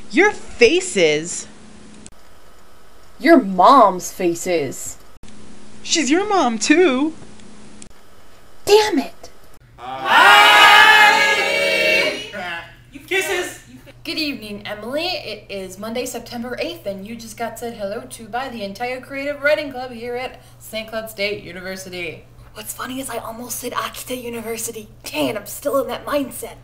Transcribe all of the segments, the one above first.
Your faces. Your mom's faces. She's your mom too. Damn it! Kisses! Good evening, Emily. It is Monday, September 8th, and you just got said hello to by the entire Creative Writing Club here at St. Cloud State University. What's funny is I almost said Akita University. Dang it, I'm still in that mindset.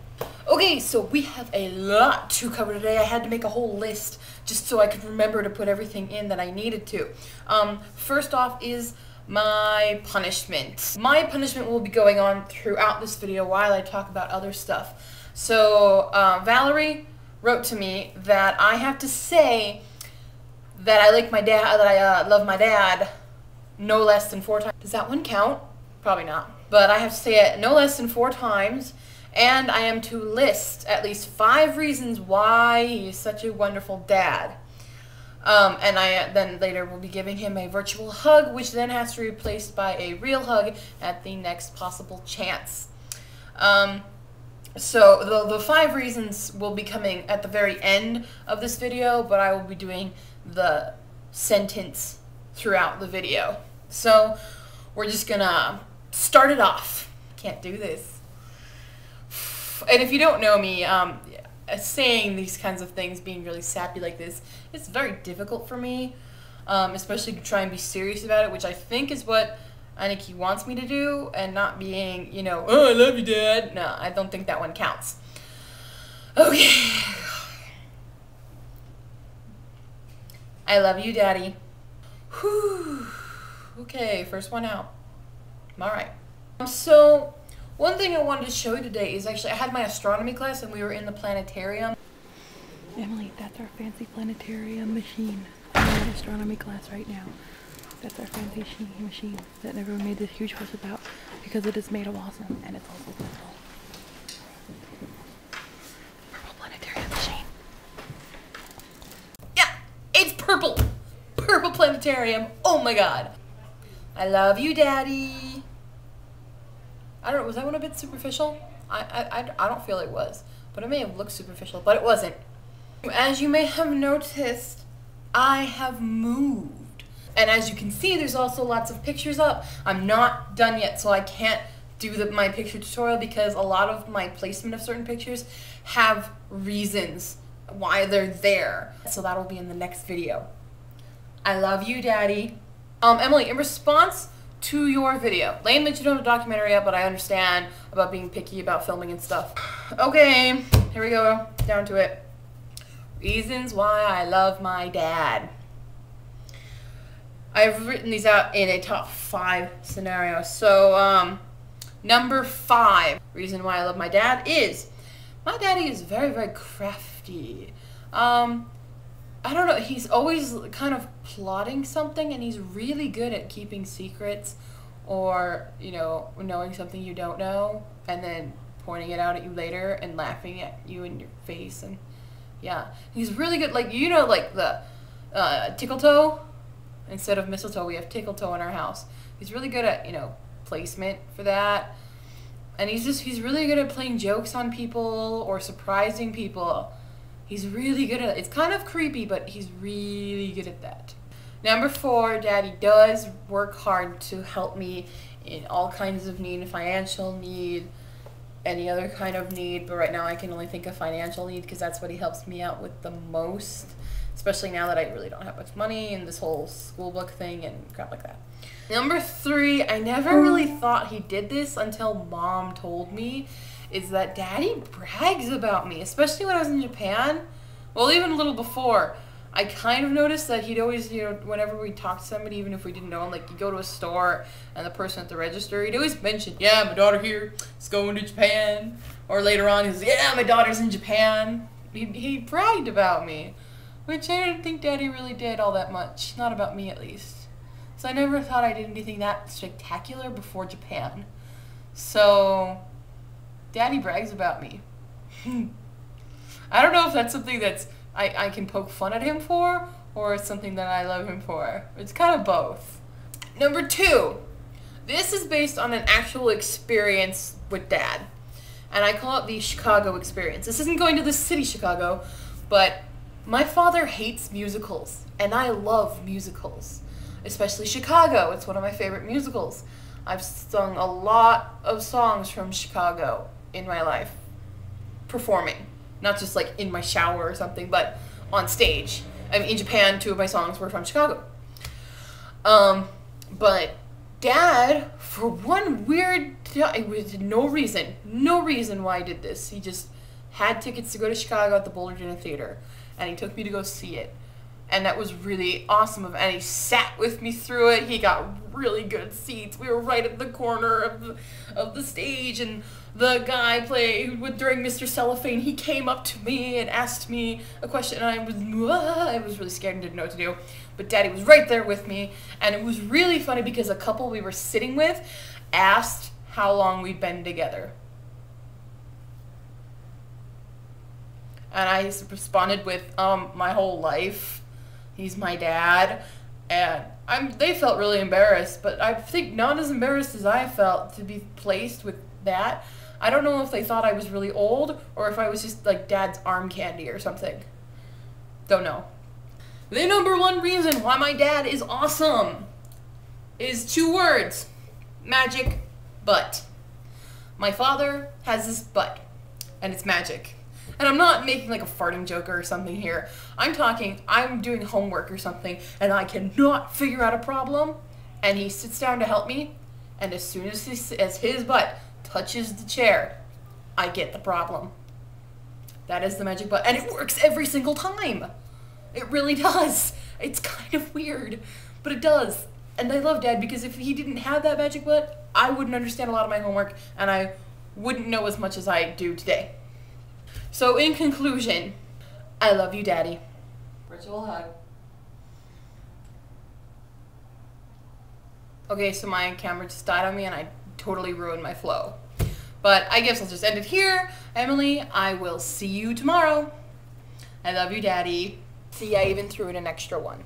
Okay, so we have a lot to cover today. I had to make a whole list just so I could remember to put everything in that I needed to. First off is my punishment. My punishment will be going on throughout this video while I talk about other stuff. So, Valerie wrote to me that I have to say that I like my dad, that I love my dad no less than 4 times. Does that one count? Probably not. But I have to say it no less than 4 times, and I am to list at least 5 reasons why he is such a wonderful dad. And I then later will be giving him a virtual hug, which then has to be replaced by a real hug at the next possible chance. So the 5 reasons will be coming at the very end of this video, but I will be doing the sentence throughout the video. So we're just gonna start it off. Can't do this. And if you don't know me, saying these kinds of things, being really sappy like this, it's very difficult for me, especially to try and be serious about it, which I think is what Aniki wants me to do, and not being, you know, oh, I love you, Dad. No, I don't think that one counts. Okay. I love you, Daddy. Whew. Okay, first one out. Alright. So, one thing I wanted to show you today is actually I had my astronomy class and we were in the planetarium. Emily, that's our fancy planetarium machine. We're in astronomy class right now. That's our fancy machine that everyone made this huge fuss about because it is made of awesome and it's also purple. Purple planetarium machine. Yeah, it's purple. Purple planetarium. Oh my god. I love you, Daddy. I don't know, was that one a bit superficial? I don't feel it was, but it may have looked superficial, but it wasn't. As you may have noticed, I have moved. And as you can see, there's also lots of pictures up. I'm not done yet, so I can't do my picture tutorial because a lot of my placement of certain pictures have reasons why they're there. So that'll be in the next video. I love you, Daddy. Emily, in response to your video, lame that you don't have a documentary up, but I understand about being picky about filming and stuff. Okay, here we go, down to it. Reasons why I love my dad. I've written these out in a top 5 scenario. So, number 5 reason why I love my dad is my daddy is very, very crafty. I don't know, he's always kind of plotting something and he's really good at keeping secrets or, you know, knowing something you don't know and then pointing it out at you later and laughing at you in your face. And yeah, he's really good, like, you know, like the tickle toe. Instead of mistletoe, we have tickle toe in our house. He's really good at, you know, placement for that. And he's really good at playing jokes on people or surprising people. He's really good at it. It's kind of creepy, but he's really good at that. Number 4, Daddy does work hard to help me in all kinds of need, financial need, any other kind of need. But right now I can only think of financial need because that's what he helps me out with the most. Especially now that I really don't have much money and this whole school book thing and crap like that. Number 3, I never really thought he did this until Mom told me, is that Daddy brags about me, especially when I was in Japan. Well, even a little before. I kind of noticed that he'd always, you know, whenever we talked to somebody, even if we didn't know him, like you go to a store and the person at the register, he'd always mention, yeah, my daughter here is going to Japan. Or later on, he's, yeah, my daughter's in Japan. He bragged about me. Which I didn't think Daddy really did all that much. Not about me, at least. So I never thought I did anything that spectacular before Japan. So, Daddy brags about me. I don't know if that's something that's I can poke fun at him for, or it's something that I love him for. It's kind of both. Number 2. This is based on an actual experience with Dad. And I call it the Chicago experience. This isn't going to the city Chicago, but My father hates musicals, and I love musicals, especially Chicago. It's one of my favorite musicals. I've sung a lot of songs from Chicago in my life, performing. Not just like in my shower or something, but on stage. I mean, in Japan, 2 of my songs were from Chicago. But Dad, for one weird, it was no reason why I did this. He just had tickets to go to Chicago at the Boulder Dinner Theater, and he took me to go see it. And that was really awesome of him. And he sat with me through it. He got really good seats. We were right at the corner of the stage, and the guy during Mr. Cellophane, he came up to me and asked me a question, and I was really scared and didn't know what to do. But Daddy was right there with me, and it was really funny because a couple we were sitting with asked how long we'd been together. And I responded with, my whole life. He's my dad. And they felt really embarrassed, but I think not as embarrassed as I felt to be placed with that. I don't know if they thought I was really old or if I was just like Dad's arm candy or something. Don't know. The number one reason why my dad is awesome is 2 words. Magic butt. My father has this butt, and it's magic. And I'm not making like a farting joke or something here. I'm doing homework or something, and I cannot figure out a problem, and he sits down to help me, and as soon as his butt touches the chair, I get the problem. That is the magic butt, and it works every single time. It really does. It's kind of weird, but it does. And I love Dad because if he didn't have that magic butt, I wouldn't understand a lot of my homework, and I wouldn't know as much as I do today. So in conclusion, I love you, Daddy. Virtual hug. Okay, so my camera just died on me and I totally ruined my flow. But I guess I'll just end it here. Emily, I will see you tomorrow. I love you, Daddy. See, I even threw in an extra one.